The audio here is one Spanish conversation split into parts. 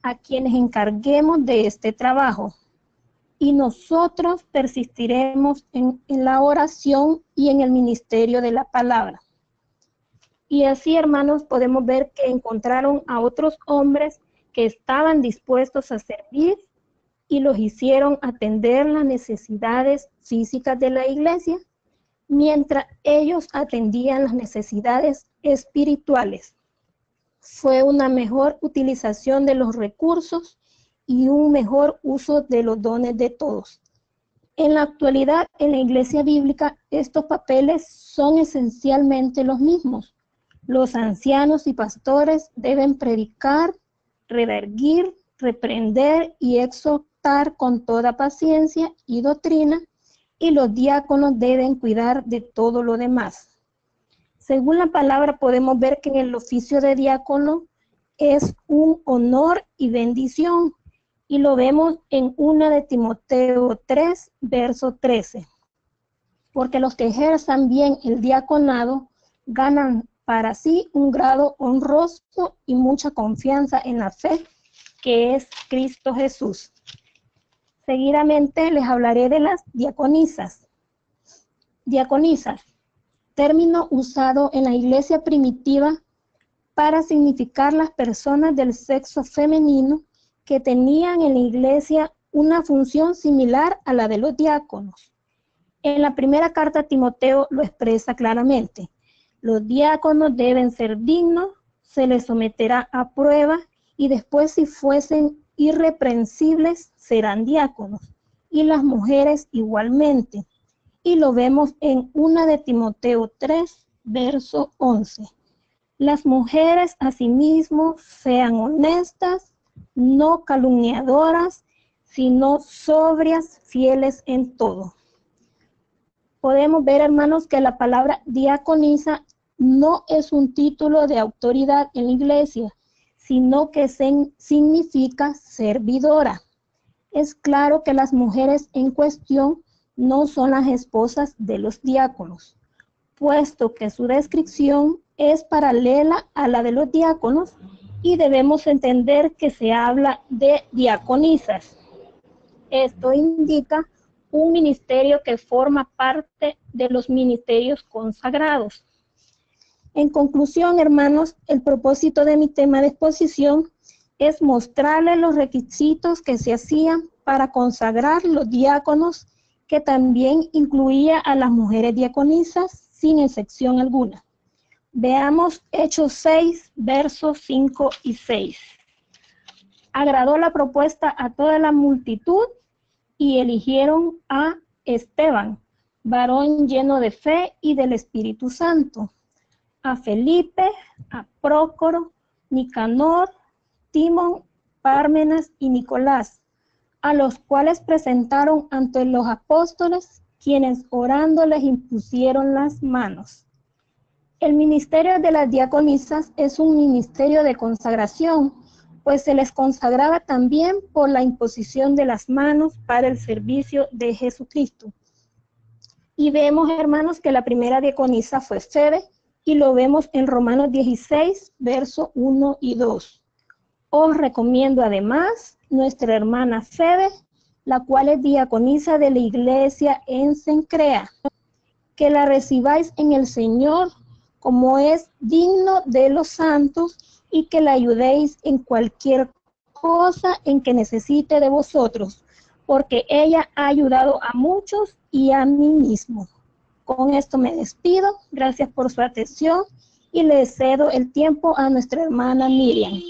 a quienes encarguemos de este trabajo. Y nosotros persistiremos en la oración y en el ministerio de la palabra. Y así, hermanos, podemos ver que encontraron a otros hombres que estaban dispuestos a servir y los hicieron atender las necesidades físicas de la iglesia, mientras ellos atendían las necesidades espirituales. Fue una mejor utilización de los recursos y un mejor uso de los dones de todos. En la actualidad, en la iglesia bíblica, estos papeles son esencialmente los mismos. Los ancianos y pastores deben predicar, redarguir, reprender y exhortar con toda paciencia y doctrina, y los diáconos deben cuidar de todo lo demás. Según la palabra podemos ver que en el oficio de diácono es un honor y bendición, y lo vemos en 1 de Timoteo 3, verso 13. Porque los que ejerzan bien el diaconado ganan para sí un grado honroso y mucha confianza en la fe, que es Cristo Jesús. Seguidamente les hablaré de las diaconisas. Diaconisas, término usado en la iglesia primitiva para significar las personas del sexo femenino que tenían en la iglesia una función similar a la de los diáconos. En la primera carta a Timoteo lo expresa claramente. Los diáconos deben ser dignos, se les someterá a prueba y después, si fuesen irreprensibles, serán diáconos. Y las mujeres igualmente. Y lo vemos en 1 de Timoteo 3, verso 11. Las mujeres asimismo sean honestas, no calumniadoras, sino sobrias, fieles en todo. Podemos ver, hermanos, que la palabra diaconisa no es un título de autoridad en la iglesia, sino que significa servidora. Es claro que las mujeres en cuestión no son las esposas de los diáconos, puesto que su descripción es paralela a la de los diáconos y debemos entender que se habla de diaconisas. Esto indica un ministerio que forma parte de los ministerios consagrados. En conclusión, hermanos, el propósito de mi tema de exposición es mostrarles los requisitos que se hacían para consagrar los diáconos, que también incluía a las mujeres diaconisas sin excepción alguna. Veamos Hechos 6, versos 5 y 6. Agradó la propuesta a toda la multitud y eligieron a Esteban, varón lleno de fe y del Espíritu Santo, a Felipe, a Prócoro, Nicanor, Timón, Pármenas y Nicolás, a los cuales presentaron ante los apóstoles, quienes orando les impusieron las manos. El ministerio de las diaconisas es un ministerio de consagración, pues se les consagraba también por la imposición de las manos para el servicio de Jesucristo. Y vemos, hermanos, que la primera diaconisa fue Febe, y lo vemos en Romanos 16, versos 1 y 2. Os recomiendo además nuestra hermana Febe, la cual es diaconisa de la iglesia en Cencrea, que la recibáis en el Señor como es digno de los santos, y que la ayudéis en cualquier cosa en que necesite de vosotros, porque ella ha ayudado a muchos y a mí mismo. Con esto me despido, gracias por su atención y le cedo el tiempo a nuestra hermana Miriam.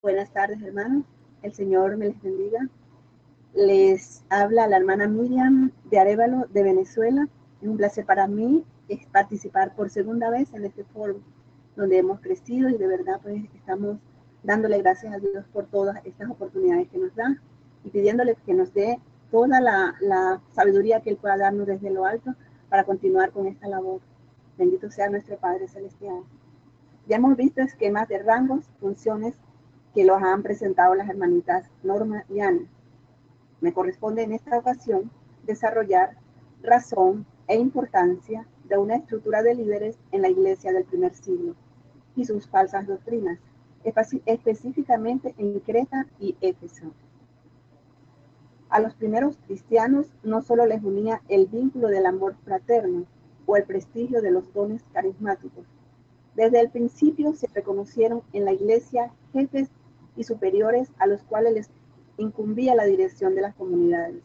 Buenas tardes, hermanos. El Señor me les bendiga. Les habla la hermana Miriam de Arévalo, de Venezuela. Es un placer para mí participar por segunda vez en este foro donde hemos crecido, y de verdad pues estamos dándole gracias a Dios por todas estas oportunidades que nos da y pidiéndole que nos dé toda la sabiduría que Él pueda darnos desde lo alto para continuar con esta labor. Bendito sea nuestro Padre Celestial. Ya hemos visto esquemas de rangos, funciones que los han presentado las hermanitas Norma y Ana. Me corresponde en esta ocasión desarrollar razón e importancia de una estructura de líderes en la iglesia del primer siglo y sus falsas doctrinas, específicamente en Creta y Éfeso. A los primeros cristianos no solo les unía el vínculo del amor fraterno o el prestigio de los dones carismáticos. Desde el principio se reconocieron en la iglesia jefes y superiores a los cuales les incumbía la dirección de las comunidades.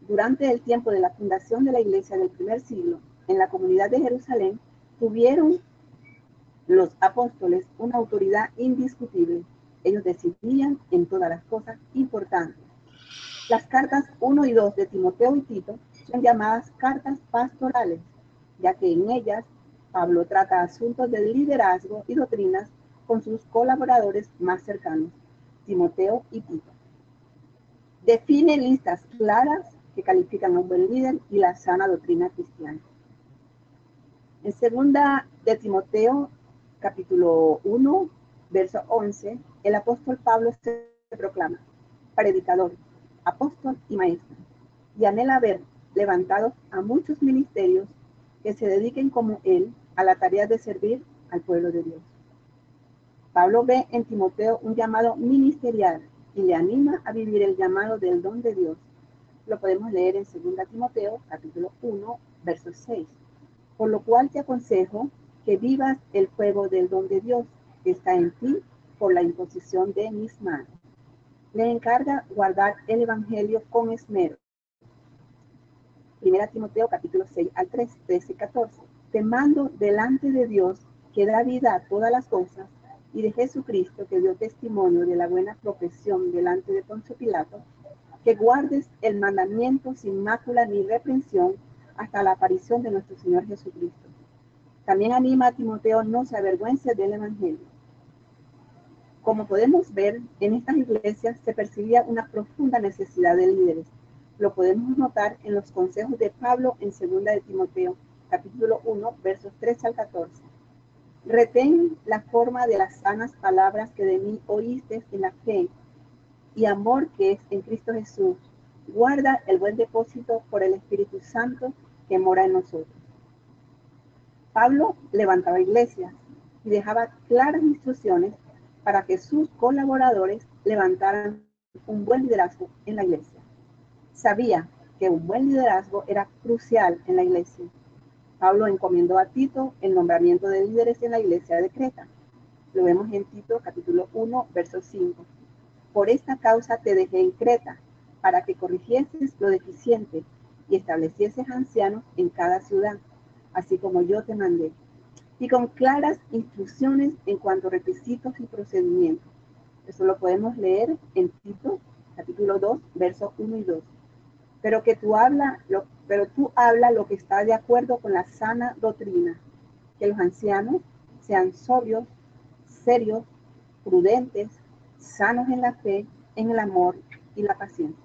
Durante el tiempo de la fundación de la iglesia del primer siglo, en la comunidad de Jerusalén, tuvieron los apóstoles una autoridad indiscutible. Ellos decidían en todas las cosas importantes. Las cartas 1 y 2 de Timoteo y Tito son llamadas cartas pastorales, ya que en ellas Pablo trata asuntos de liderazgo y doctrinas con sus colaboradores más cercanos, Timoteo y Tito. Define listas claras que califican a un buen líder y la sana doctrina cristiana. En segunda de Timoteo, capítulo 1, verso 11, el apóstol Pablo se proclama predicador, apóstol y maestro, y anhela ver levantados a muchos ministerios que se dediquen como él a la tarea de servir al pueblo de Dios. Pablo ve en Timoteo un llamado ministerial y le anima a vivir el llamado del don de Dios. Lo podemos leer en 2 Timoteo, capítulo 1, verso 6. Por lo cual te aconsejo que vivas el fuego del don de Dios que está en ti por la imposición de mis manos. Le encarga guardar el evangelio con esmero. 1 Timoteo, capítulo 6 al 13 y 14. Te mando delante de Dios que da vida a todas las cosas y de Jesucristo que dio testimonio de la buena profesión delante de Poncio Pilato, que guardes el mandamiento sin mácula ni reprensión hasta la aparición de nuestro Señor Jesucristo. También anima a Timoteo no se avergüence del evangelio. Como podemos ver, en estas iglesias se percibía una profunda necesidad de líderes. Lo podemos notar en los consejos de Pablo en 2 de Timoteo, capítulo 1, versos 13 al 14. Retén la forma de las sanas palabras que de mí oíste en la fe y amor que es en Cristo Jesús. Guarda el buen depósito por el Espíritu Santo que mora en nosotros. Pablo levantaba iglesias y dejaba claras instrucciones para que sus colaboradores levantaran un buen liderazgo en la iglesia. Sabía que un buen liderazgo era crucial en la iglesia. Pablo encomendó a Tito el nombramiento de líderes en la iglesia de Creta. Lo vemos en Tito capítulo 1, verso 5. Por esta causa te dejé en Creta, para que corrigieses lo deficiente y establecieses ancianos en cada ciudad, así como yo te mandé, y con claras instrucciones en cuanto a requisitos y procedimientos. Eso lo podemos leer en Tito capítulo 2, versos 1 y 2. Pero tú habla lo que está de acuerdo con la sana doctrina, que los ancianos sean sobrios, serios, prudentes, sanos en la fe, en el amor y la paciencia.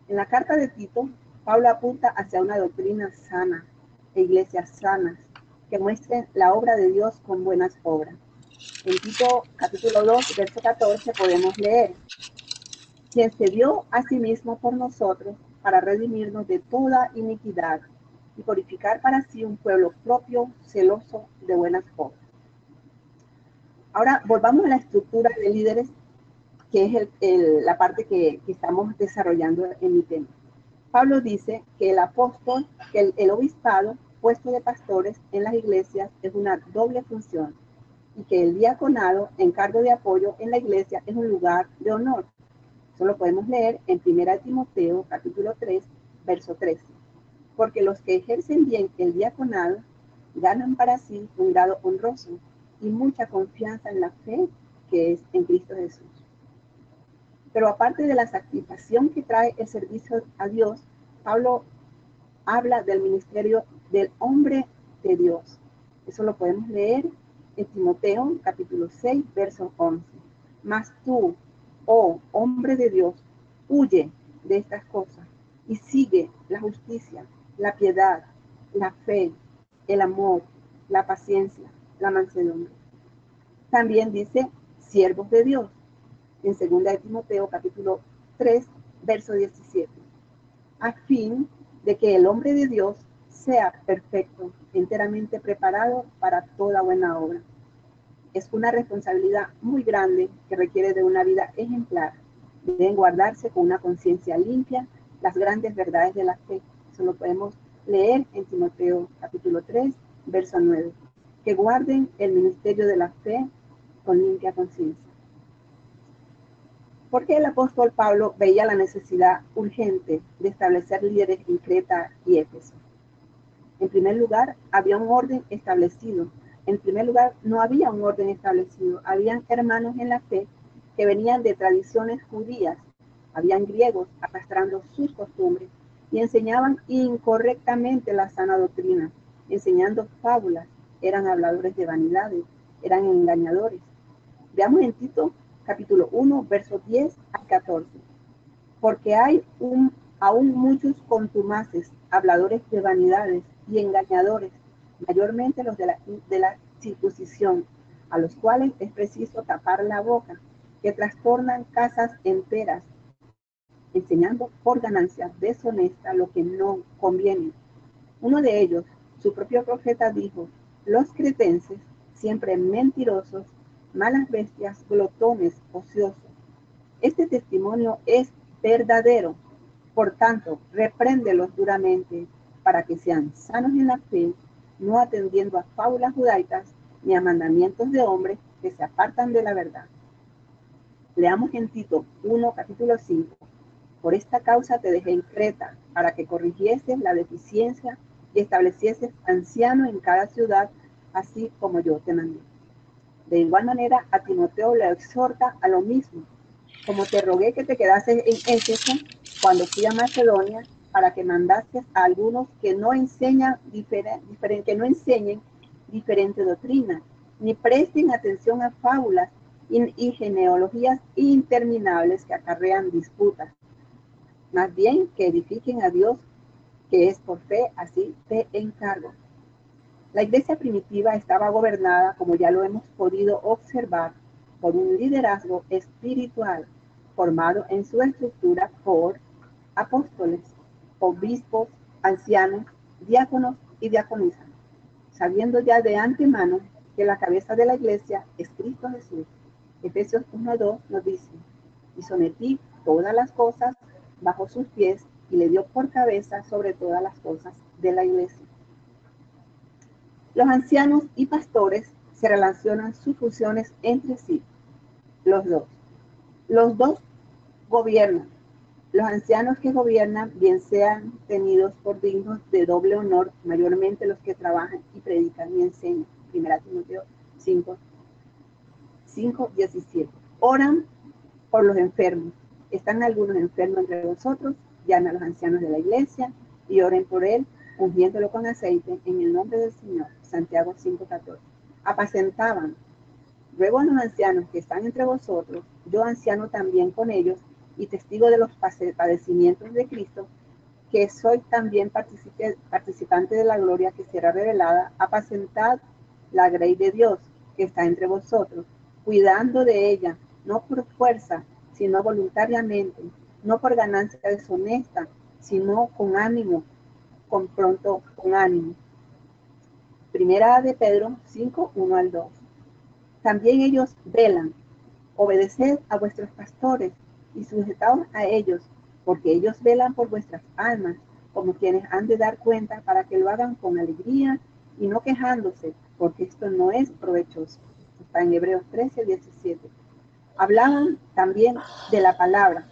En la carta de Tito, Pablo apunta hacia una doctrina sana e iglesias sanas que muestren la obra de Dios con buenas obras. En Tito capítulo 2, verso 14 podemos leer: quien se dio a sí mismo por nosotros para redimirnos de toda iniquidad y purificar para sí un pueblo propio, celoso de buenas obras. Ahora volvamos a la estructura de líderes, que es la parte que estamos desarrollando en mi tema. Pablo dice que el apóstol, que el obispado, puesto de pastores en las iglesias, es una doble función, y que el diaconado, encargo de apoyo en la iglesia, es un lugar de honor. Eso lo podemos leer en 1 Timoteo, capítulo 3, verso 13. Porque los que ejercen bien el diaconado ganan para sí un grado honroso y mucha confianza en la fe que es en Cristo Jesús. Pero aparte de la satisfacción que trae el servicio a Dios, Pablo habla del ministerio del hombre de Dios. Eso lo podemos leer en Timoteo, capítulo 6, verso 11. Mas tú, oh hombre de Dios, huye de estas cosas y sigue la justicia, la piedad, la fe, el amor, la paciencia, la mansedumbre. También dice siervos de Dios en 2 de Timoteo capítulo 3, verso 17, a fin de que el hombre de Dios sea perfecto, enteramente preparado para toda buena obra. Es una responsabilidad muy grande que requiere de una vida ejemplar. Deben guardarse con una conciencia limpia las grandes verdades de la fe. Eso lo podemos leer en Timoteo capítulo 3, verso 9. Que guarden el ministerio de la fe con limpia conciencia. Porque el apóstol Pablo veía la necesidad urgente de establecer líderes en Creta y Éfeso. En primer lugar, había un orden establecido. En primer lugar, no había un orden establecido. Habían hermanos en la fe que venían de tradiciones judías. Habían griegos arrastrando sus costumbres y enseñaban incorrectamente la sana doctrina, enseñando fábulas. Eran habladores de vanidades, eran engañadores. Veamos en Tito capítulo 1, versos 10 al 14. Porque hay aún muchos contumaces, habladores de vanidades y engañadores, mayormente los de la circuncisión, a los cuales es preciso tapar la boca, que trastornan casas enteras, enseñando por ganancia deshonesta lo que no conviene. Uno de ellos, su propio profeta, dijo: los cretenses, siempre mentirosos, malas bestias, glotones, ociosos. Este testimonio es verdadero. Por tanto, repréndelos duramente para que sean sanos en la fe, no atendiendo a fábulas judaicas ni a mandamientos de hombres que se apartan de la verdad. Leamos en Tito 1, capítulo 5. Por esta causa te dejé en Creta, para que corrigieses la deficiencia y establecieses anciano en cada ciudad, así como yo te mandé. De igual manera, a Timoteo le exhorta a lo mismo, como te rogué que te quedases en Éfeso cuando fui a Macedonia, para que mandases a algunos que no enseñen diferente doctrina, ni presten atención a fábulas y genealogías interminables que acarrean disputas. Más bien que edifiquen a Dios, que es por fe, así te encargo. La iglesia primitiva estaba gobernada, como ya lo hemos podido observar, por un liderazgo espiritual formado en su estructura por apóstoles, obispos, ancianos, diáconos y diaconisas, sabiendo ya de antemano que la cabeza de la iglesia es Cristo Jesús. Efesios 1:2 nos dice: y sometí todas las cosas bajo sus pies y le dio por cabeza sobre todas las cosas de la iglesia. Los ancianos y pastores se relacionan sus funciones entre sí. Los dos gobiernan. Los ancianos que gobiernan, bien sean tenidos por dignos de doble honor, mayormente los que trabajan y predican y enseñan. 1 Timoteo 5:17. Oran por los enfermos. ¿Están algunos enfermos entre vosotros? Llamen a los ancianos de la iglesia y oren por él, ungiéndolo con aceite en el nombre del Señor. Santiago 5:14. Apacentaban. Luego a los ancianos que están entre vosotros, yo anciano también con ellos y testigo de los padecimientos de Cristo, que soy también participante de la gloria que será revelada. Apacentad la grey de Dios que está entre vosotros, cuidando de ella, no por fuerza, sino voluntariamente, no por ganancia deshonesta, sino con ánimo, con ánimo. Primera de Pedro 5:1-2. También ellos velan. Obedeced a vuestros pastores y sujetaos a ellos, porque ellos velan por vuestras almas, como quienes han de dar cuenta, para que lo hagan con alegría y no quejándose, porque esto no es provechoso. Está en Hebreos 13:17. Hablaban también de la palabra.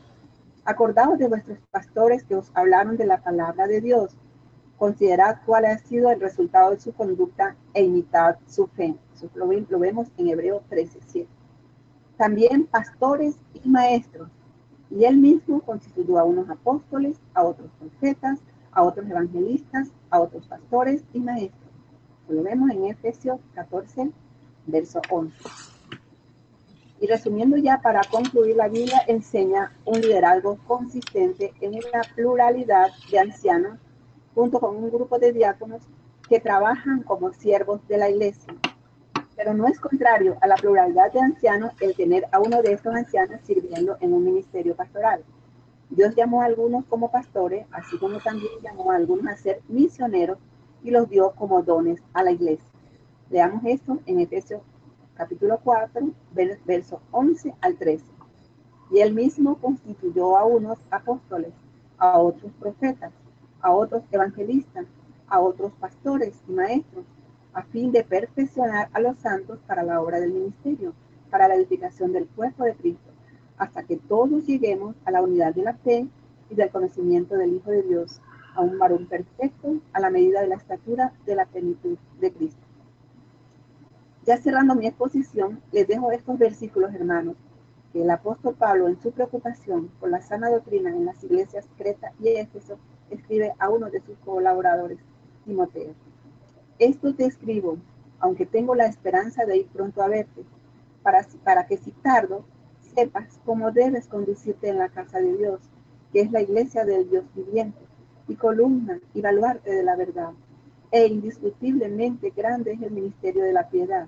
Acordaos de vuestros pastores que os hablaron de la palabra de Dios. Considerad cuál ha sido el resultado de su conducta e imitad su fe. Eso lo vemos en Hebreos 13:7. También pastores y maestros. Y él mismo constituyó a unos apóstoles, a otros profetas, a otros evangelistas, a otros pastores y maestros. Lo vemos en Efesios 14, verso 11. Y resumiendo ya, para concluir, la Biblia enseña un liderazgo consistente en una pluralidad de ancianos, junto con un grupo de diáconos que trabajan como siervos de la iglesia. Pero no es contrario a la pluralidad de ancianos el tener a uno de estos ancianos sirviendo en un ministerio pastoral. Dios llamó a algunos como pastores, así como también llamó a algunos a ser misioneros y los dio como dones a la iglesia. Leamos esto en Efesios capítulo 4, versos 11 al 13. Y él mismo constituyó a unos apóstoles, a otros profetas, a otros evangelistas, a otros pastores y maestros, a fin de perfeccionar a los santos para la obra del ministerio, para la edificación del cuerpo de Cristo, hasta que todos lleguemos a la unidad de la fe y del conocimiento del Hijo de Dios, a un varón perfecto, a la medida de la estatura de la plenitud de Cristo. Ya cerrando mi exposición, les dejo estos versículos, hermanos, que el apóstol Pablo, en su preocupación por la sana doctrina en las iglesias Creta y Éfeso, escribe a uno de sus colaboradores, Timoteo. Esto te escribo, aunque tengo la esperanza de ir pronto a verte, para que si tardo, sepas cómo debes conducirte en la casa de Dios, que es la iglesia del Dios viviente, y columna y baluarte de la verdad. E indiscutiblemente grande es el ministerio de la piedad.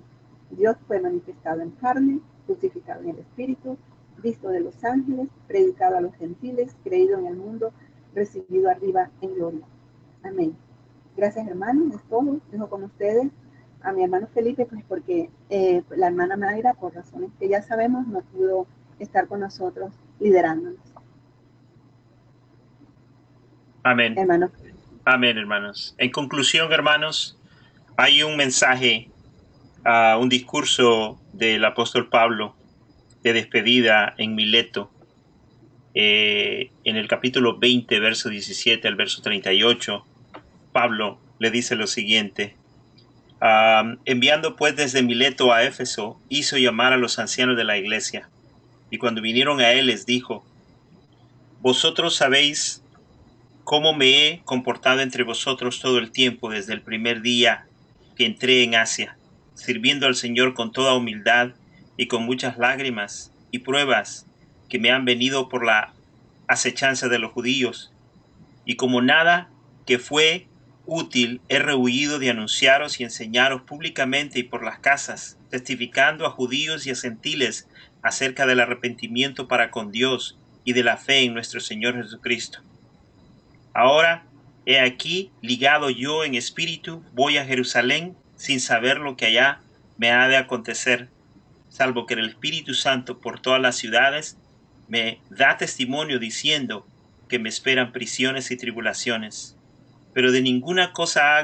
Dios fue manifestado en carne, crucificado en el Espíritu, visto de los ángeles, predicado a los gentiles, creído en el mundo, recibido arriba en gloria. Amén. Gracias, hermanos, es todo. Dejo con ustedes a mi hermano Felipe, pues porque la hermana Mayra, por razones que ya sabemos, no pudo estar con nosotros liderándonos. Amén. Hermano. Amén, hermanos. En conclusión, hermanos, hay un mensaje, un discurso del apóstol Pablo de despedida en Mileto, en el capítulo 20, verso 17 al verso 38. Pablo le dice lo siguiente: enviando pues desde Mileto a Éfeso, hizo llamar a los ancianos de la iglesia, y cuando vinieron a él les dijo: vosotros sabéis cómo me he comportado entre vosotros todo el tiempo desde el primer día que entré en Asia, sirviendo al Señor con toda humildad y con muchas lágrimas y pruebas que me han venido por la acechanza de los judíos, y como nada que fue útil he rehuido de anunciaros y enseñaros públicamente y por las casas, testificando a judíos y a gentiles acerca del arrepentimiento para con Dios y de la fe en nuestro Señor Jesucristo. Ahora, he aquí, ligado yo en espíritu, voy a Jerusalén sin saber lo que allá me ha de acontecer, salvo que el Espíritu Santo por todas las ciudades me da testimonio diciendo que me esperan prisiones y tribulaciones. Pero de ninguna cosa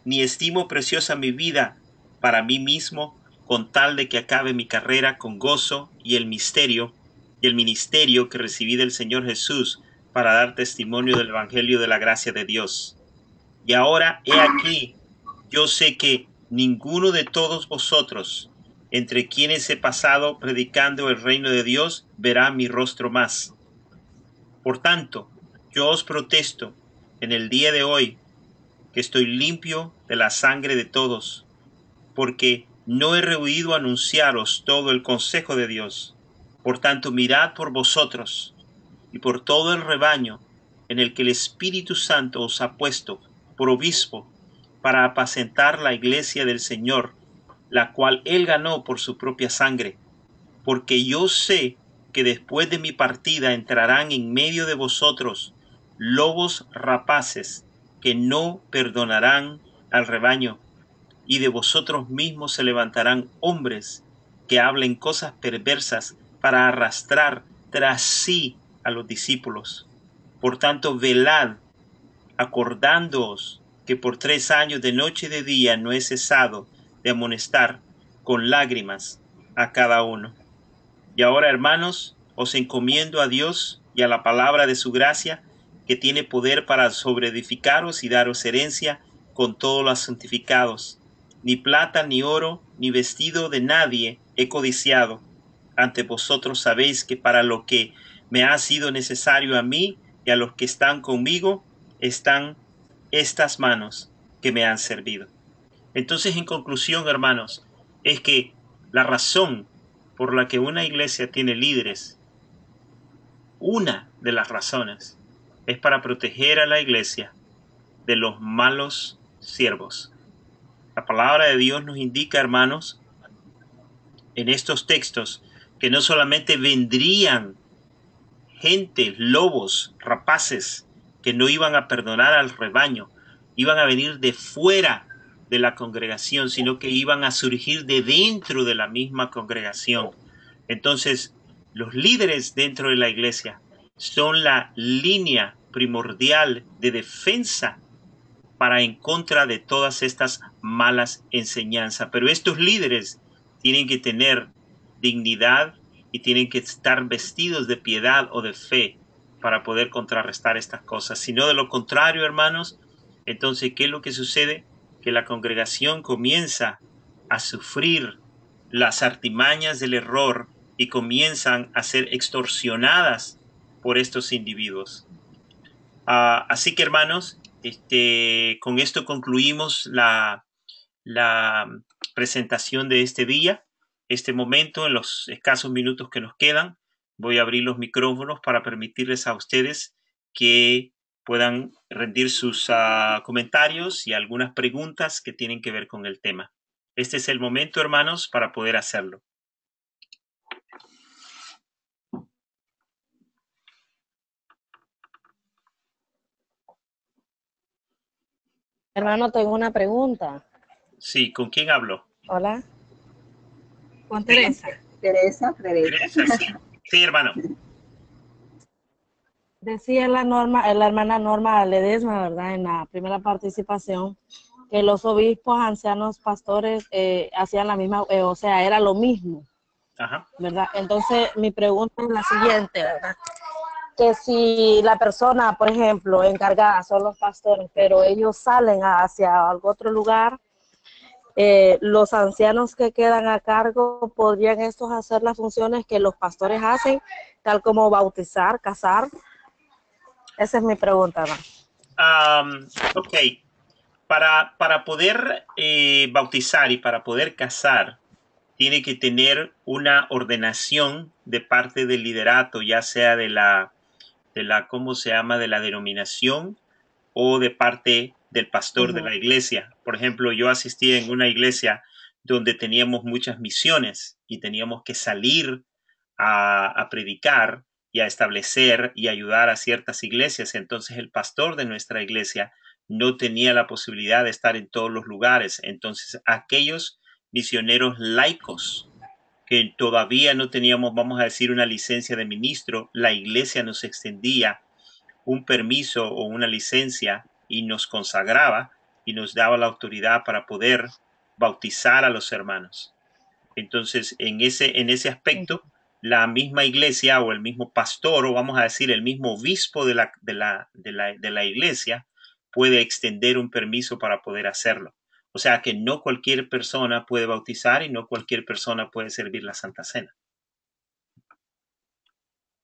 ni estimo preciosa mi vida para mí mismo, con tal de que acabe mi carrera con gozo y el ministerio que recibí del Señor Jesús para dar testimonio del Evangelio de la gracia de Dios. Y ahora, he aquí, yo sé que ninguno de todos vosotros, entre quienes he pasado predicando el reino de Dios, verá mi rostro más. Por tanto, yo os protesto en el día de hoy que estoy limpio de la sangre de todos, porque no he rehuido anunciaros todo el consejo de Dios. Por tanto, mirad por vosotros y por todo el rebaño en el que el Espíritu Santo os ha puesto por obispo para apacentar la iglesia del Señor, la cual él ganó por su propia sangre. Porque yo sé que después de mi partida entrarán en medio de vosotros lobos rapaces que no perdonarán al rebaño, y de vosotros mismos se levantarán hombres que hablen cosas perversas para arrastrar tras sí a los discípulos. Por tanto, velad, acordándoos que por 3 años de noche y de día no he cesado de amonestar con lágrimas a cada uno. Y ahora, hermanos, os encomiendo a Dios y a la palabra de su gracia, que tiene poder para sobreedificaros y daros herencia con todos los santificados. Ni plata, ni oro, ni vestido de nadie he codiciado. Ante vosotros sabéis que para lo que me ha sido necesario a mí y a los que están conmigo, están estas manos que me han servido. Entonces, en conclusión, hermanos, es que la razón por la que una iglesia tiene líderes, una de las razones, es para proteger a la iglesia de los malos siervos. La palabra de Dios nos indica, hermanos, en estos textos, que no solamente vendrían gente, lobos, rapaces, que no iban a perdonar al rebaño, iban a venir de fuera de la congregación, sino que iban a surgir de dentro de la misma congregación. Entonces, los líderes dentro de la iglesia son la línea primordial de defensa para en contra de todas estas malas enseñanzas. Pero estos líderes tienen que tener dignidad y tienen que estar vestidos de piedad o de fe para poder contrarrestar estas cosas. Si no, de lo contrario, hermanos, entonces, ¿qué es lo que sucede? Que la congregación comienza a sufrir las artimañas del error y comienzan a ser extorsionadas por estos individuos. Así que, hermanos, con esto concluimos la presentación de este día. Este momento, en los escasos minutos que nos quedan, voy a abrir los micrófonos para permitirles a ustedes que puedan rendir sus comentarios y algunas preguntas que tienen que ver con el tema. Este es el momento, hermanos, para poder hacerlo. Hermano, tengo una pregunta. Sí, ¿con quién hablo? Hola. Con Teresa. Teresa. Teresa, sí. Sí, hermano. Decía la hermana Norma Ledesma, ¿verdad? En la primera participación, que los obispos, ancianos, pastores hacían la misma, o sea, era lo mismo, Ajá. ¿verdad? Entonces, mi pregunta es la siguiente, ¿verdad? Que si la persona, por ejemplo, encargada son los pastores, pero ellos salen hacia algún otro lugar, los ancianos que quedan a cargo, ¿podrían estos hacer las funciones que los pastores hacen, tal como bautizar, casar? Esa es mi pregunta, ¿no? Ok. Para poder bautizar y para poder casar, tiene que tener una ordenación de parte del liderato, ya sea de la ¿cómo se llama?, de la denominación o de parte del pastor de la iglesia. Por ejemplo, yo asistí en una iglesia donde teníamos muchas misiones y teníamos que salir a predicar y a establecer y ayudar a ciertas iglesias. Entonces el pastor de nuestra iglesia no tenía la posibilidad de estar en todos los lugares. Entonces aquellos misioneros laicos que todavía no teníamos, vamos a decir, una licencia de ministro, la iglesia nos extendía un permiso o una licencia y nos consagraba y nos daba la autoridad para poder bautizar a los hermanos. Entonces, en ese aspecto, la misma iglesia o el mismo pastor, o vamos a decir el mismo obispo de la iglesia, puede extender un permiso para poder hacerlo. O sea que no cualquier persona puede bautizar y no cualquier persona puede servir la Santa Cena.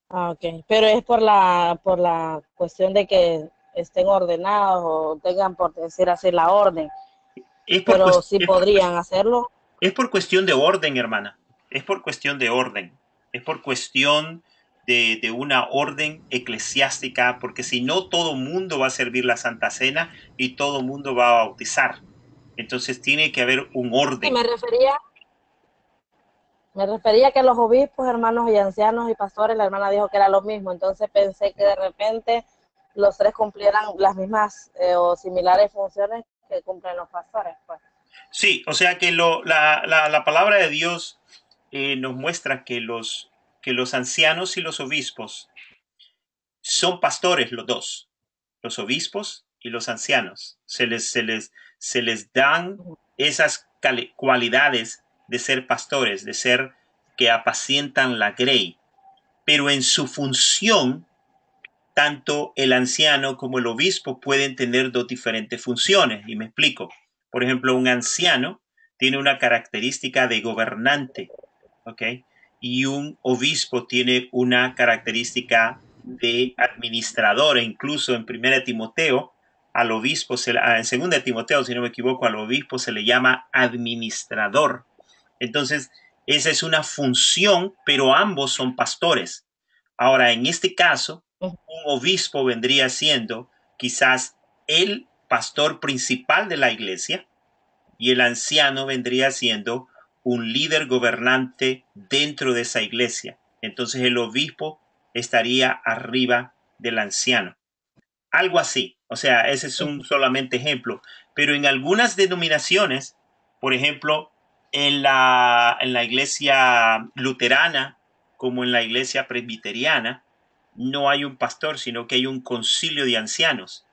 Ok, pero es por la cuestión de que estén ordenados o tengan, por decir así, la orden. Pero sí podrían hacerlo. Es por cuestión de orden, hermana. Es por cuestión de orden. Es por cuestión de una orden eclesiástica, porque si no, todo mundo va a servir la Santa Cena y todo mundo va a bautizar. Entonces tiene que haber un orden. Sí, me refería a que los obispos, hermanos y ancianos y pastores, la hermana dijo que era lo mismo. Entonces pensé que de repente los tres cumplieran las mismas o similares funciones que cumplen los pastores, pues. Sí, o sea que la palabra de Dios nos muestra que los ancianos y los obispos son pastores los dos, los obispos y los ancianos. Se les dan esas cualidades de ser pastores, de ser que apacientan la grey, pero en su función, tanto el anciano como el obispo pueden tener dos diferentes funciones, y me explico. Por ejemplo, un anciano tiene una característica de gobernante, ¿ok? Y un obispo tiene una característica de administrador. E incluso en 1 Timoteo, al obispo, en 2 Timoteo, si no me equivoco, al obispo se le llama administrador. Entonces, esa es una función, pero ambos son pastores. Ahora, en este caso, un obispo vendría siendo quizás el pastor principal de la iglesia y el anciano vendría siendo un líder gobernante dentro de esa iglesia. Entonces el obispo estaría arriba del anciano. Algo así. O sea, ese es un solamente ejemplo. Pero en algunas denominaciones, por ejemplo, en la iglesia luterana, como en la iglesia presbiteriana, no hay un pastor, sino que hay un concilio de ancianos.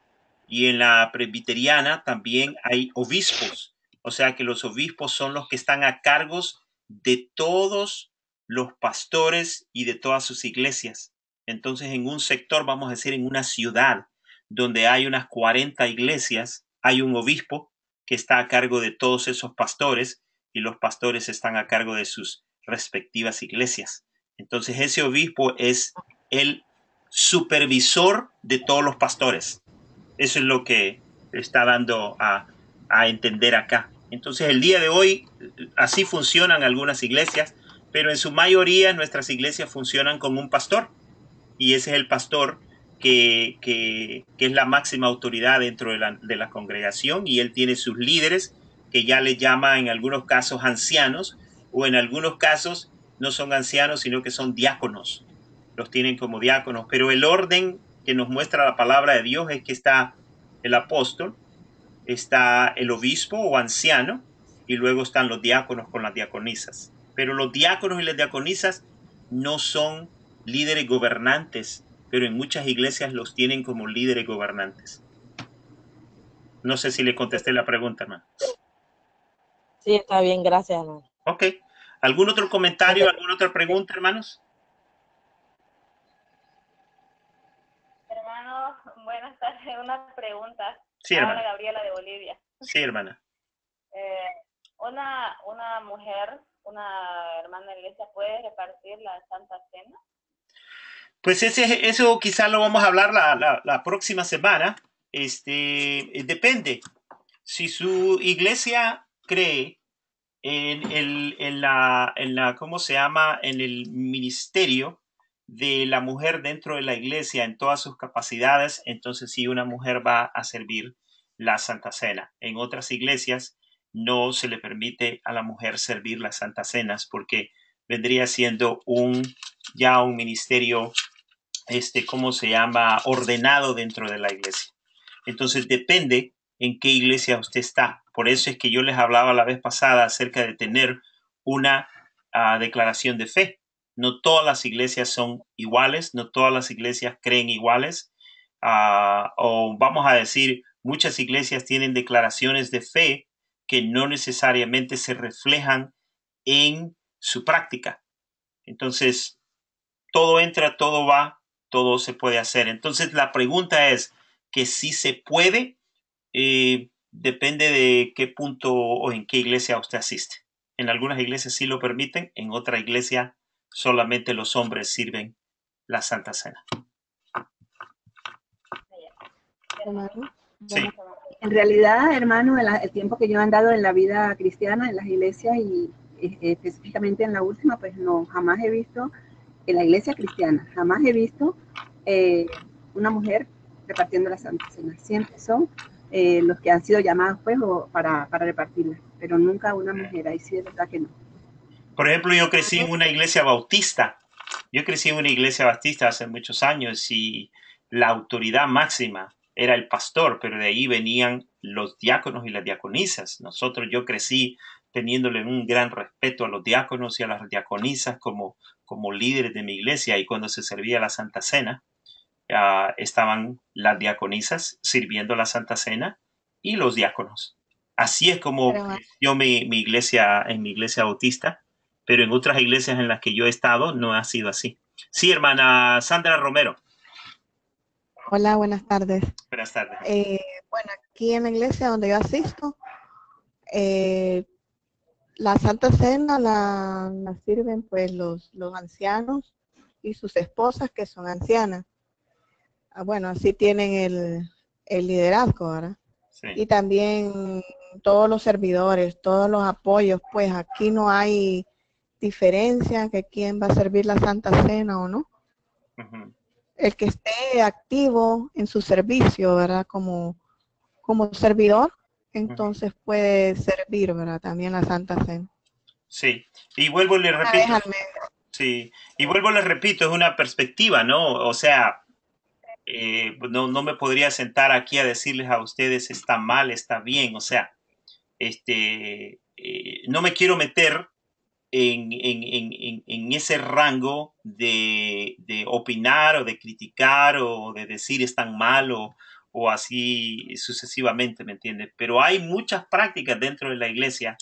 Y en la presbiteriana también hay obispos. O sea que los obispos son los que están a cargo de todos los pastores y de todas sus iglesias. Entonces, en un sector, vamos a decir, en una ciudad donde hay unas 40 iglesias, hay un obispo que está a cargo de todos esos pastores y los pastores están a cargo de sus respectivas iglesias. Entonces, ese obispo es el supervisor de todos los pastores. Eso es lo que está dando a entender acá. Entonces, el día de hoy, así funcionan algunas iglesias, pero en su mayoría nuestras iglesias funcionan con un pastor. Y ese es el pastor que es la máxima autoridad dentro de la congregación, y él tiene sus líderes que ya le llama en algunos casos ancianos, o en algunos casos no son ancianos, sino que son diáconos. Los tienen como diáconos, pero el orden que nos muestra la palabra de Dios es que está el apóstol, está el obispo o anciano, y luego están los diáconos con las diaconisas. Pero los diáconos y las diaconisas no son líderes gobernantes, pero en muchas iglesias los tienen como líderes gobernantes. No sé si le contesté la pregunta, hermano. Sí, está bien, gracias, hermano. Ok. ¿Algún otro comentario, alguna otra pregunta, hermanos? Hermano, buenas tardes. Una pregunta. Sí, hermana. Habla Gabriela de Bolivia. Sí, hermana. Una mujer, una hermana de la iglesia, ¿puede repartir la Santa Cena? Pues eso quizás lo vamos a hablar la próxima semana. Depende. Si su iglesia cree en la, ¿cómo se llama? En el ministerio de la mujer dentro de la iglesia en todas sus capacidades, entonces sí, una mujer va a servir la Santa Cena. En otras iglesias no se le permite a la mujer servir las Santas Cenas porque vendría siendo ya un ministerio, ¿cómo se llama? Ordenado dentro de la iglesia. Entonces depende en qué iglesia usted está. Por eso es que yo les hablaba la vez pasada acerca de tener una declaración de fe. No todas las iglesias son iguales, no todas las iglesias creen iguales, o vamos a decir, muchas iglesias tienen declaraciones de fe que no necesariamente se reflejan en su práctica. Entonces, todo entra, todo va, todo se puede hacer. Entonces, la pregunta es que si se puede, depende de qué punto o en qué iglesia usted asiste. En algunas iglesias sí lo permiten, en otra iglesia solamente los hombres sirven la Santa Cena. Sí. En realidad, hermano, el tiempo que yo he andado en la vida cristiana, en las iglesias y específicamente en la última, pues no, jamás he visto en la iglesia cristiana, jamás he visto una mujer repartiendo la Santa Cena. Siempre son los que han sido llamados pues para repartirla, pero nunca una mujer, ahí sí es verdad que no. Por ejemplo, yo crecí en una iglesia bautista. Yo crecí en una iglesia bautista hace muchos años y la autoridad máxima era el pastor, pero de ahí venían los diáconos y las diaconisas. Yo crecí teniéndole un gran respeto a los diáconos y a las diaconisas como líderes de mi iglesia, y cuando se servía la Santa Cena, estaban las diaconisas sirviendo la Santa Cena y los diáconos. Así es como yo mi iglesia, en mi iglesia bautista, pero en otras iglesias en las que yo he estado no ha sido así. Sí, hermana Sandra Romero. Hola, buenas tardes. Buenas tardes. Bueno, aquí en la iglesia donde yo asisto, la Santa Cena la sirven pues los ancianos y sus esposas que son ancianas. Bueno, así tienen el liderazgo, ¿verdad? Sí. Y también todos los servidores, todos los apoyos, pues aquí no hay diferencia que quién va a servir la Santa Cena o no. Uh-huh. El que esté activo en su servicio, ¿verdad? Como servidor, entonces puede servir, ¿verdad? También la Santa Cena. Sí, y vuelvo y le repito, Déjame. sí, y vuelvo y le repito, es una perspectiva, ¿no? O sea, no me podría sentar aquí a decirles a ustedes está mal, está bien, o sea, no me quiero meter en ese rango de opinar o de criticar o de decir están mal o así sucesivamente, ¿me entiendes? Pero hay muchas prácticas dentro de la iglesia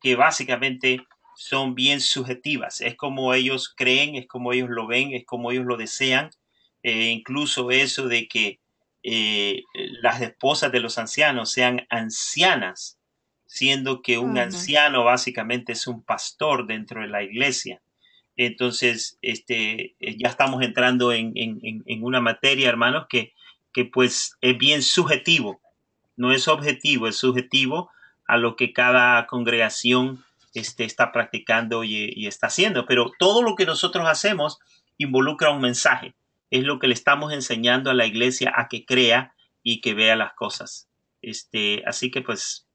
que básicamente son bien subjetivas. Es como ellos creen, es como ellos lo ven, es como ellos lo desean. Incluso eso de que las esposas de los ancianos sean ancianas, siendo que un Ujú. anciano básicamente es un pastor dentro de la iglesia. Entonces, ya estamos entrando en una materia, hermanos, que pues es bien subjetivo, no es objetivo, es subjetivo a lo que cada congregación está practicando y está haciendo. Pero todo lo que nosotros hacemos involucra un mensaje. Es lo que le estamos enseñando a la iglesia a que crea y que vea las cosas. Así que pues,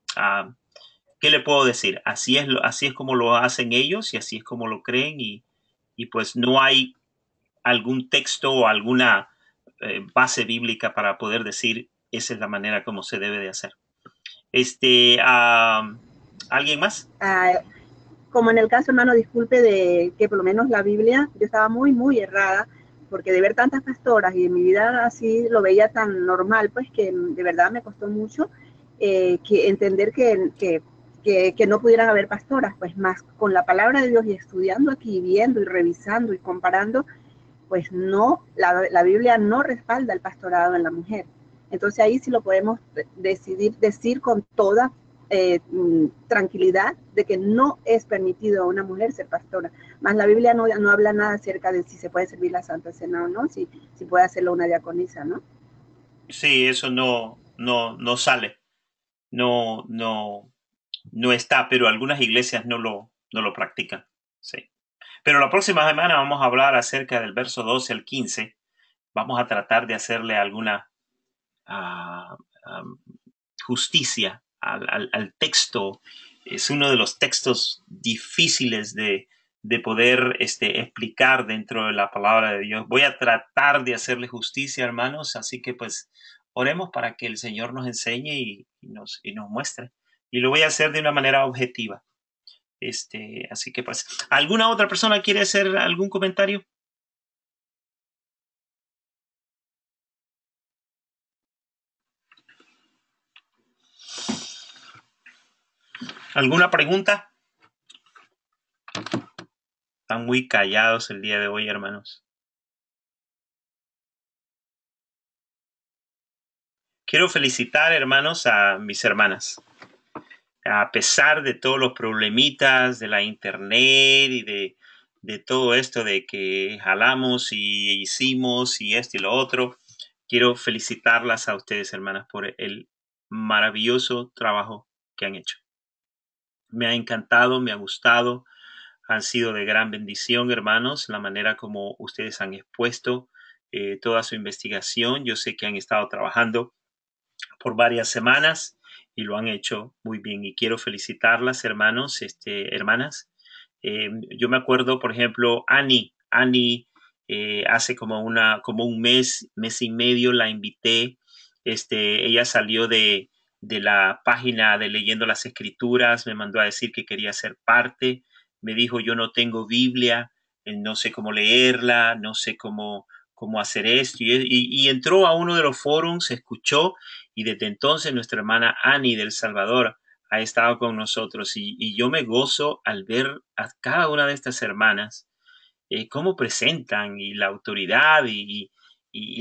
¿qué le puedo decir? Así es como lo hacen ellos y así es como lo creen y pues no hay algún texto o alguna base bíblica para poder decir esa es la manera como se debe de hacer. ¿Alguien más? Ah, como en el caso, hermano, disculpe, de que por lo menos la Biblia, yo estaba muy, muy errada, porque de ver tantas pastoras y en mi vida así lo veía tan normal, pues que de verdad me costó mucho que entender que no pudieran haber pastoras, pues más con la palabra de Dios y estudiando aquí, viendo y revisando y comparando, pues no, la Biblia no respalda el pastorado en la mujer. Entonces ahí sí lo podemos decir con toda tranquilidad de que no es permitido a una mujer ser pastora. Más la Biblia no habla nada acerca de si se puede servir la Santa Cena o no, si puede hacerlo una diaconisa, ¿no? Sí, eso no sale, no está, pero algunas iglesias no lo practican. Sí. Pero la próxima semana vamos a hablar acerca del verso 12 al 15. Vamos a tratar de hacerle alguna uh, um, justicia al texto. Es uno de los textos difíciles de poder explicar dentro de la palabra de Dios. Voy a tratar de hacerle justicia, hermanos, así que pues oremos para que el Señor nos enseñe y nos muestre. Y lo voy a hacer de una manera objetiva. Así que pues, ¿alguna otra persona quiere hacer algún comentario? ¿Alguna pregunta? Están muy callados el día de hoy, hermanos. Quiero felicitar, hermanos, a mis hermanas. A pesar de todos los problemitas de la internet y de todo esto de que jalamos y hicimos y esto y lo otro, quiero felicitarlas a ustedes, hermanas, por el maravilloso trabajo que han hecho. Me ha encantado, me ha gustado. Han sido de gran bendición, hermanos, la manera como ustedes han expuesto toda su investigación. Yo sé que han estado trabajando por varias semanas y lo han hecho muy bien. Y quiero felicitarlas, hermanos, hermanas. Yo me acuerdo, por ejemplo, Annie, hace como un mes y medio la invité. Ella salió de la página de Leyendo las Escrituras, me mandó a decir que quería ser parte. Me dijo, yo no tengo Biblia, no sé cómo leerla, no sé cómo hacer esto. Y entró a uno de los foros, escuchó, y desde entonces nuestra hermana Annie del Salvador ha estado con nosotros. Y yo me gozo al ver a cada una de estas hermanas cómo presentan y la autoridad y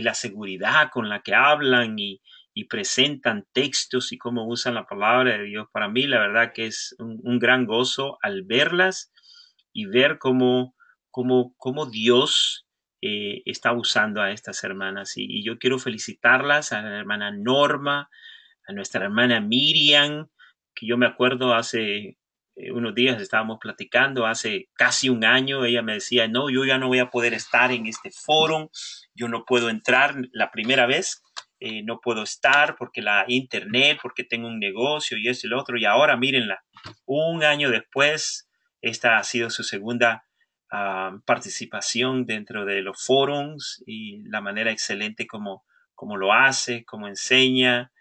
la seguridad con la que hablan y presentan textos y cómo usan la palabra de Dios. Para mí, la verdad que es un gran gozo al verlas y ver cómo Dios está usando a estas hermanas. Y yo quiero felicitarlas a la hermana Norma, a nuestra hermana Miriam, que yo me acuerdo hace unos días estábamos platicando, hace casi un año, ella me decía, no, yo ya no voy a poder estar en este foro, yo no puedo entrar la primera vez, no puedo estar porque la internet, porque tengo un negocio y esto y lo otro, y ahora mírenla, un año después, esta ha sido su segunda participación dentro de los forums y la manera excelente como lo hace, como enseña.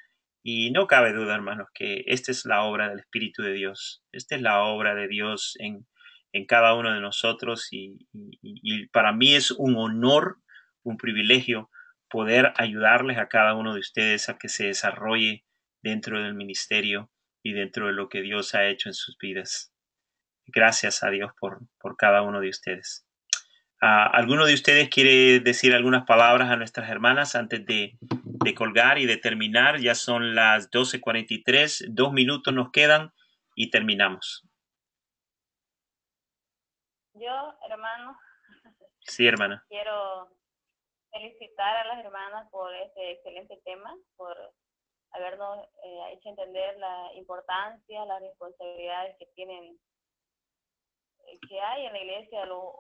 Y no cabe duda, hermanos, que esta es la obra del Espíritu de Dios. Esta es la obra de Dios en cada uno de nosotros. Y para mí es un honor, un privilegio poder ayudarles a cada uno de ustedes a que se desarrolle dentro del ministerio y dentro de lo que Dios ha hecho en sus vidas. Gracias a Dios por cada uno de ustedes. ¿Alguno de ustedes quiere decir algunas palabras a nuestras hermanas antes de colgar y de terminar? Ya son las 12:43, 2 minutos nos quedan y terminamos. Yo, hermano, Sí, hermana. quiero felicitar a las hermanas por este excelente tema, por habernos hecho entender la importancia, las responsabilidades que tienen, que hay en la iglesia, los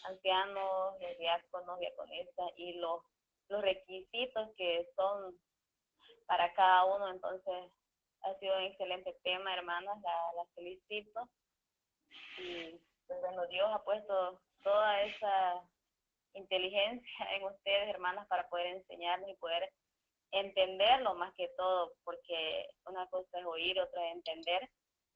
ancianos, los diáconos, diaconisas y los requisitos que son para cada uno. Entonces, ha sido un excelente tema, hermanas, las felicito. Y pues, bueno, Dios ha puesto toda esa inteligencia en ustedes, hermanas, para poder enseñarnos y poder entenderlo más que todo, porque una cosa es oír, otra es entender.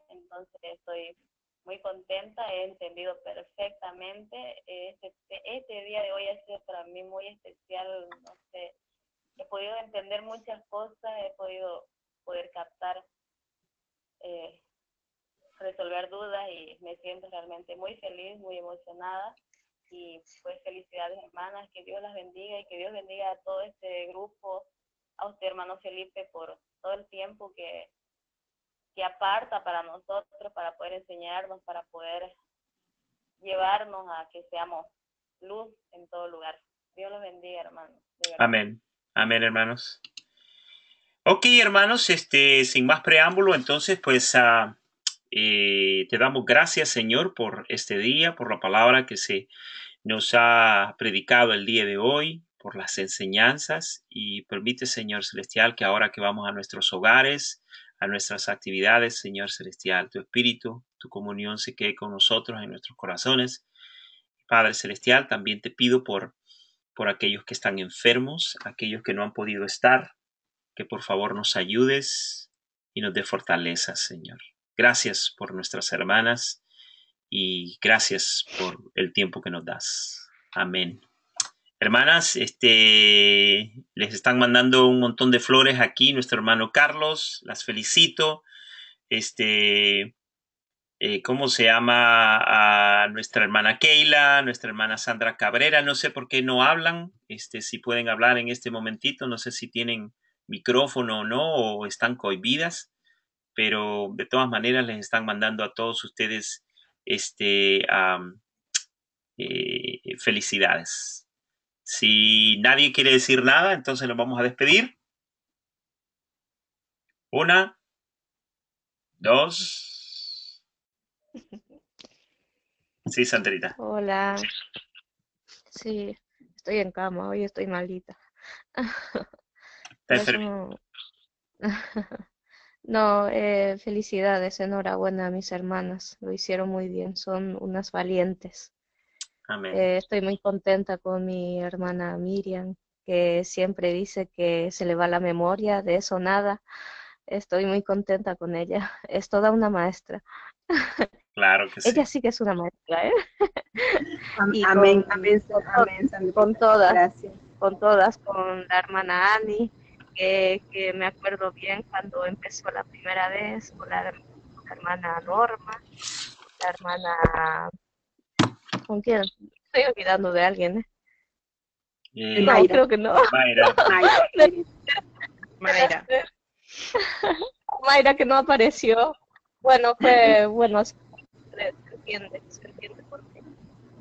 Entonces estoy muy contenta, he entendido perfectamente. Este día de hoy ha sido para mí muy especial, no sé, he podido entender muchas cosas, he podido captar, resolver dudas y me siento realmente muy feliz, muy emocionada. Y pues felicidades, hermanas, que Dios las bendiga y que Dios bendiga a todo este grupo, a usted, hermano Felipe, por todo el tiempo que aparta para nosotros, para poder enseñarnos, para poder llevarnos a que seamos luz en todo lugar. Dios los bendiga, hermanos. Amén. Amén, hermanos. Ok, hermanos, sin más preámbulo, entonces, pues te damos gracias, Señor, por este día, por la palabra que se nos ha predicado el día de hoy, por las enseñanzas, y permite, Señor Celestial, que ahora que vamos a nuestros hogares, a nuestras actividades, Señor Celestial, tu Espíritu, tu comunión se quede con nosotros en nuestros corazones. Padre Celestial, también te pido por aquellos que están enfermos, aquellos que no han podido estar, que por favor nos ayudes y nos dé fortaleza, Señor. Gracias por nuestras hermanas y gracias por el tiempo que nos das. Amén. Hermanas, les están mandando un montón de flores aquí, nuestro hermano Carlos, las felicito. ¿Cómo se llama? A nuestra hermana Keila, nuestra hermana Sandra Cabrera, no sé por qué no hablan, si pueden hablar en este momentito, no sé si tienen micrófono o no, o están cohibidas, pero de todas maneras les están mandando a todos ustedes felicidades. Si nadie quiere decir nada, entonces nos vamos a despedir. 1, 2. Sí, Sandrita. Hola. Sí, estoy en cama, hoy estoy malita. Está enfermita. No, felicidades, enhorabuena a mis hermanas, lo hicieron muy bien, son unas valientes. Amén. Estoy muy contenta con mi hermana Miriam, que siempre dice que se le va la memoria, de eso nada. Estoy muy contenta con ella, es toda una maestra. Claro que sí. Ella sí que es una maestra, ¿eh? Y amén, con todas, gracias. Con la hermana Ani, que me acuerdo bien cuando empezó la primera vez, con la hermana Norma, la hermana... ¿Con quién? Estoy olvidando de alguien, ¿eh? No, Mayra. creo que no. Mayra. Mayra que no apareció. Bueno, se entiende por qué.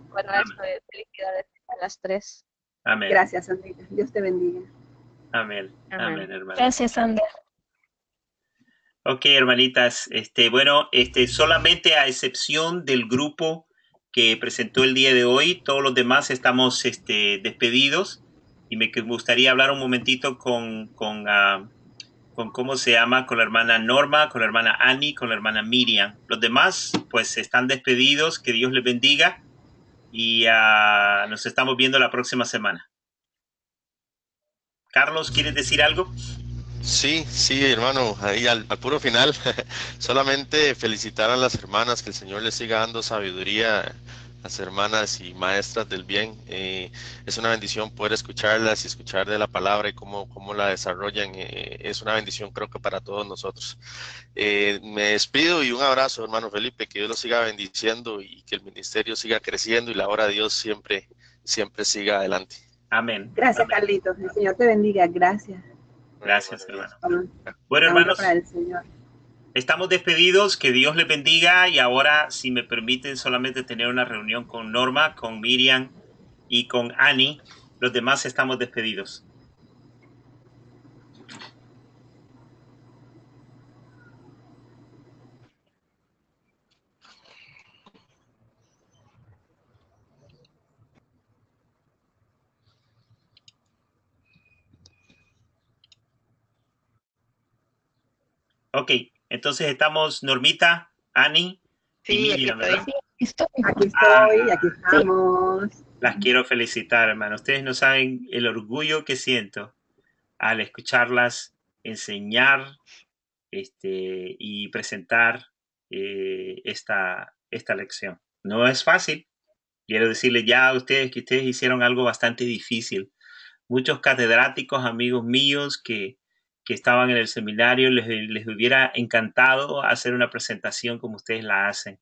Bueno, eso es felicidades a las 3. Amén. Gracias, Sandrita. Dios te bendiga. Amén. Amén, hermano. Gracias, Sandra. Ok, hermanitas. Solamente a excepción del grupo que presentó el día de hoy, todos los demás estamos despedidos. Y me gustaría hablar un momentito con con cómo se llama, con la hermana Norma, con la hermana Annie, con la hermana Miriam. Los demás, pues, están despedidos. Que Dios les bendiga. Y nos estamos viendo la próxima semana. Carlos, ¿quieres decir algo? Sí, sí, hermano, ahí al puro final, solamente felicitar a las hermanas, que el Señor les siga dando sabiduría a las hermanas y maestras del bien. Es una bendición poder escucharlas y escuchar de la palabra y cómo la desarrollan. Es una bendición, creo que para todos nosotros. Me despido y un abrazo, hermano Felipe, que Dios lo siga bendiciendo y que el ministerio siga creciendo y la obra de Dios siempre siga adelante. Amén. Gracias, Amén. Carlitos. El Señor te bendiga. Gracias. Gracias, hermano. Vamos. Bueno, hermanos, Para el Señor. estamos despedidos. Que Dios les bendiga. Y ahora, si me permiten, solamente tener una reunión con Norma, con Miriam y con Annie. Los demás estamos despedidos. Ok, entonces estamos Normita, Annie y Miriam, ¿verdad? Aquí estoy, aquí estamos. Las quiero felicitar, hermano. Ustedes no saben el orgullo que siento al escucharlas enseñar y presentar esta lección. No es fácil. Quiero decirles ya a ustedes que ustedes hicieron algo bastante difícil. Muchos catedráticos, amigos míos que estaban en el seminario, les hubiera encantado hacer una presentación como ustedes la hacen.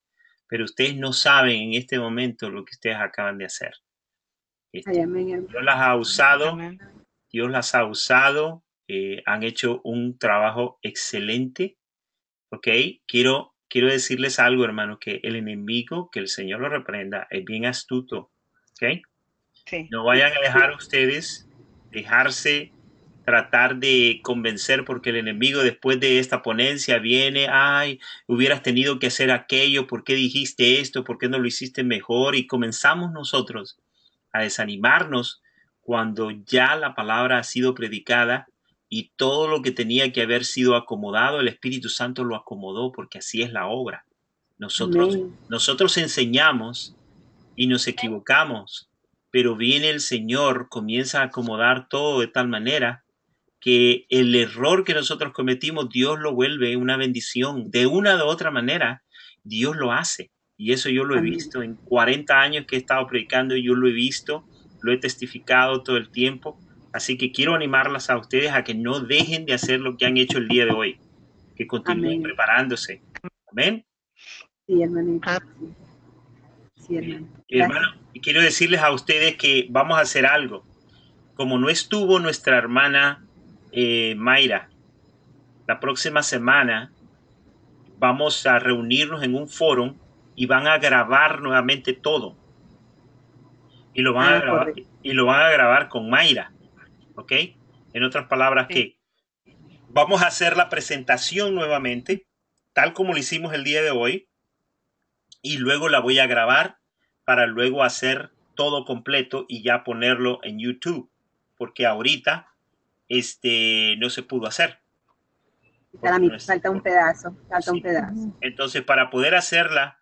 Pero ustedes no saben en este momento lo que ustedes acaban de hacer. Dios las ha usado. Amén. Dios las ha usado. Han hecho un trabajo excelente. ¿Ok? Quiero decirles algo, hermano, que el enemigo, que el Señor lo reprenda, es bien astuto. ¿Ok? Sí. No vayan a dejarse tratar de convencer, porque el enemigo después de esta ponencia viene, ay, hubieras tenido que hacer aquello, ¿por qué dijiste esto? ¿Por qué no lo hiciste mejor? Y comenzamos nosotros a desanimarnos cuando ya la palabra ha sido predicada y todo lo que tenía que haber sido acomodado, el Espíritu Santo lo acomodó, porque así es la obra. Nosotros enseñamos y nos equivocamos, pero viene el Señor, comienza a acomodar todo de tal manera que el error que nosotros cometimos, Dios lo vuelve una bendición. De una u otra manera, Dios lo hace. Y eso yo lo he visto en 40 años que he estado predicando, yo lo he visto, lo he testificado todo el tiempo. Así que quiero animarlas a ustedes a que no dejen de hacer lo que han hecho el día de hoy, que continúen preparándose. Amén. Sí, hermanito. Sí, hermano. Hermano, quiero decirles a ustedes que vamos a hacer algo. Como no estuvo nuestra hermana Mayra, la próxima semana vamos a reunirnos en un foro y van a grabar nuevamente todo. Y lo van a grabar con Mayra. ¿Ok? En otras palabras, que vamos a hacer la presentación nuevamente, tal como lo hicimos el día de hoy, y luego la voy a grabar para luego hacer todo completo y ya ponerlo en YouTube, porque ahorita no se pudo hacer. Para mí falta un pedazo, un pedazo. Entonces, para poder hacerla